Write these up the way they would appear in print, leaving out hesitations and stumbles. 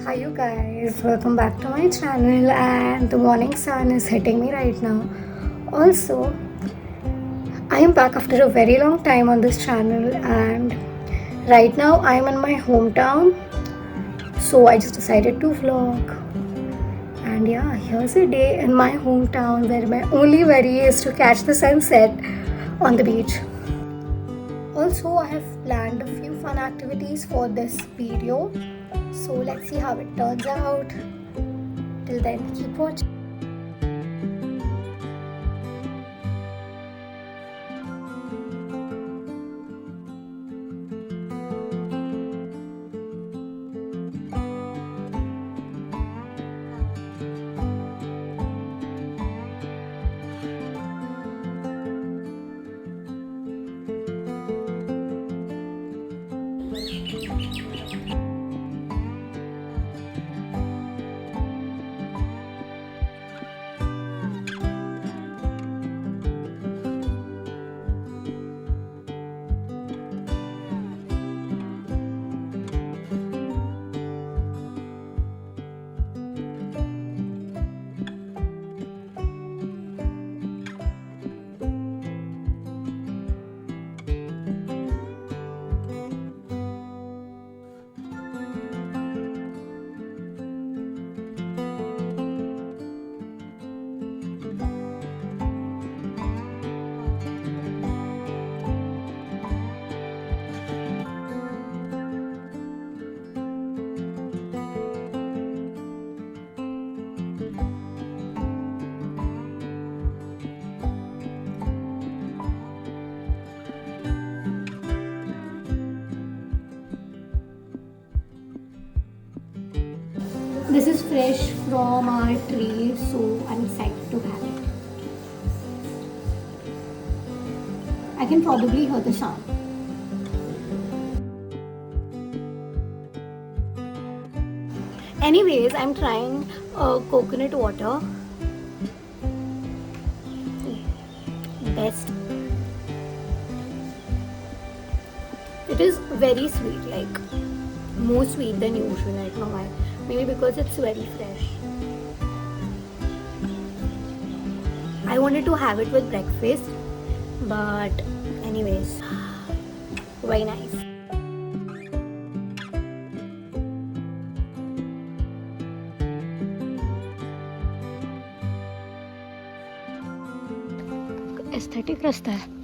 Hi you guys, welcome back to my channel, and the morning sun is hitting me right now. Also, I am back after a very long time on this channel, and right now I am in my hometown, so I just decided to vlog. And yeah, here's a day in my hometown where my only worry is to catch the sunset on the beach. Also, I have planned a few fun activities for this video, so let's see how it turns out. Till then, keep watching. This is fresh from our tree, so I'm excited to have it. I can probably hear the sound. Anyways, I'm trying coconut water. Best. It is very sweet, like more sweet than usual. I don't know why. Maybe because it's very fresh. I wanted to have it with breakfast, but anyways, very nice. Aesthetic रास्ता है.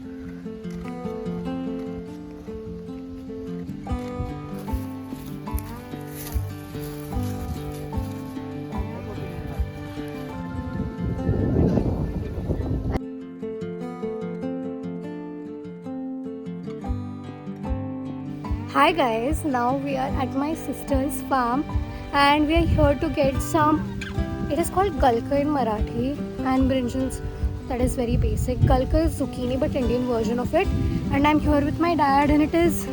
Hi guys, now we are at my sister's farm and we are here to get some, it is called galka in Marathi, and brinjals. That is very basic. Galka is zucchini but Indian version of it, and I'm here with my dad and it is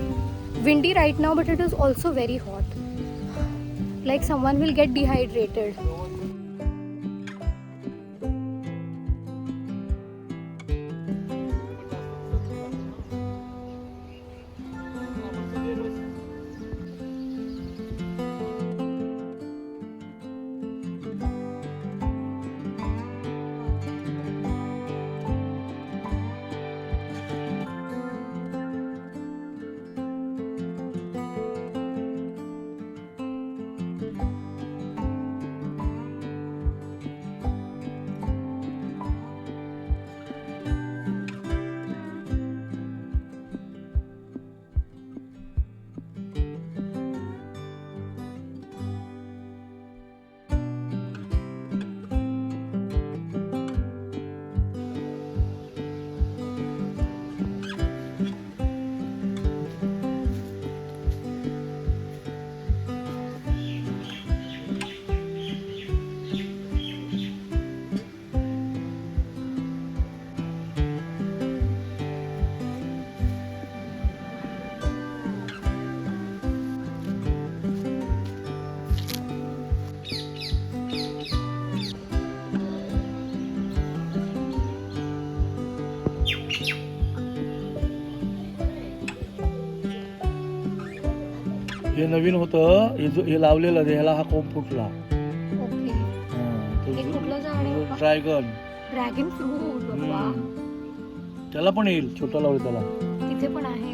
windy right now, but it is also very hot. Like someone will get dehydrated. हे नवीन होतं, हे लावलेलं ह्याला हा कोंब फुटला. Okay. हे कुठलं झाड आहे? Dragon. Dragon fruit बाबा. त्याला पण येईल, छोटा लावलं त्याला. तिथे पण आहे.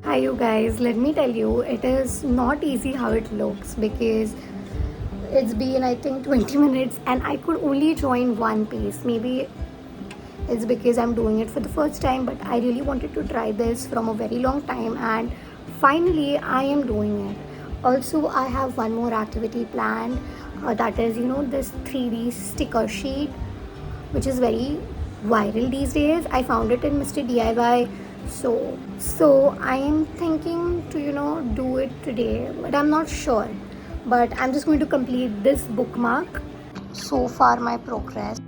Hi you guys, let me tell you, it is not easy how it looks because it's been I think 20 minutes and I could only join one piece. Maybe it's because I'm doing it for the first time, but I really wanted to try this from a very long time and finally I am doing it. Also, I have one more activity planned, that is, this 3D sticker sheet, which is very viral these days. I found it in Mr. DIY. So I am thinking to do it today, but I'm not sure. But I'm just going to complete this bookmark. So far my progress.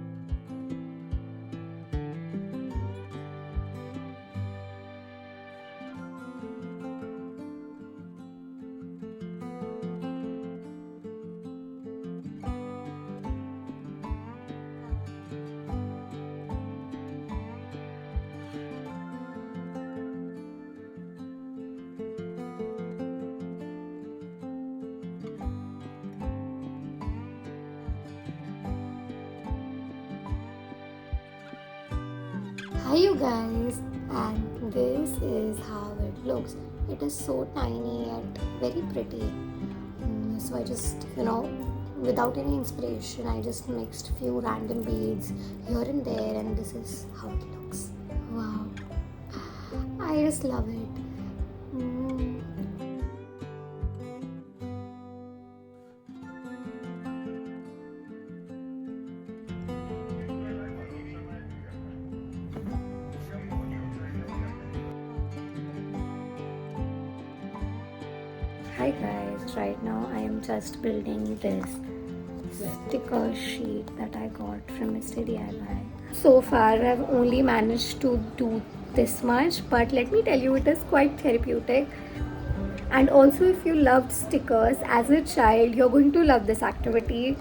Hi you guys, and this is how it looks. It is so tiny and very pretty. So I just without any inspiration, I just mixed few random beads here and there, and this is how it looks. Wow, I just love it. Hi guys, right now I am just building this sticker sheet that I got from Mr. DIY. So far I've only managed to do this much, but let me tell you, it is quite therapeutic. And also, if you loved stickers as a child, you're going to love this activity.